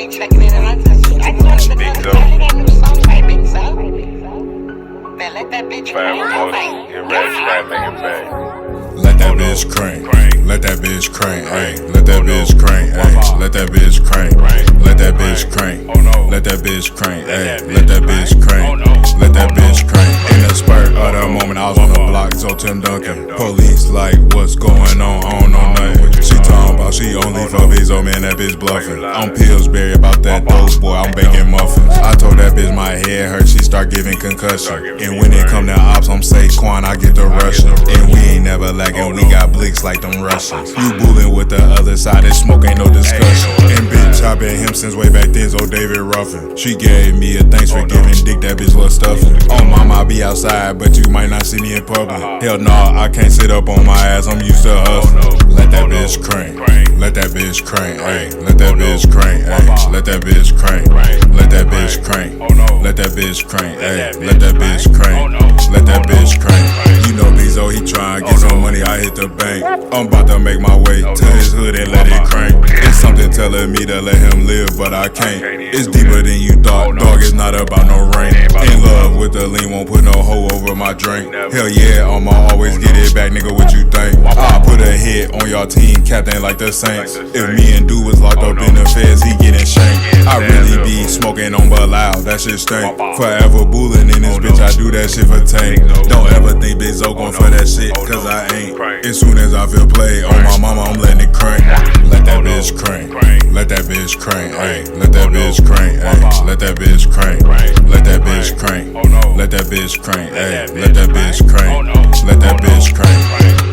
be checking it and I just wanted to know how that new song by Big Zoey. Man, let that bitch crank. Let that bitch crank. Let that bitch crank. Ayy. Let that bitch crank. Ayy. Let that bitch crank. Let that bitch crank. Let that bitch crank. Ayy. Let that bitch crank. Let that bitch crank. In the spurt of the moment, I was on the block, so Tim Duncan. Police like, what's going on? I don't know nothing. She talking about she only for Vizo, man, that bitch bluffing. I'm Pillsbury about that dope, boy, I'm baking muffins. I told that bitch my head hurt, she start giving concussion. And when it come to ops, I'm Saquon, I get the Russian. And we ain't never lagging, we got blicks like them Russians. You bullin' with the other side, this smoke ain't no discussion. And bitch, I been him since way back then, so David Ruffin. She gave me a thanks for giving dick, that bitch love stuffing. Oh mama, I be outside, but you might not see me in public. Hell nah, I can't sit up on my ass, I'm used to hustling. Let that bitch crank. Let that bitch crank. Ayy. Let that bitch crank. Ayy. Let that bitch crank. Let that bitch crank. Let that bitch crank. Ayy. Let that bitch crank. Let that bitch crank. You know Vizo, he tryna get some money, I hit the bank. I'm about to make my way to his hood and let it crank. It's something telling me to let him live, but I can't. It's deeper than you thought, dog, it's not about no rank. In love with the lean, won't put no hoe over my drink. Hell yeah, I'ma always get it back, nigga, what you think? I put a hit on y'all team, captain like the Saints. If me and Dude was locked up in the feds, he getting shanked. I really be smoking on but loud, that shit stink. Forever bullin' in this bitch, I do that shit for tank. Don't ever think Big Zo gon' for that shit, cause I ain't. As soon as I feel play on my mama, I'm letting it crank. Let that bitch crank. Let that bitch crank. Ayy. Let that bitch crank. Ayy. Let that bitch crank. Let that bitch crank. Let that bitch crank. Ayy. Let that bitch crank. Let that bitch crank.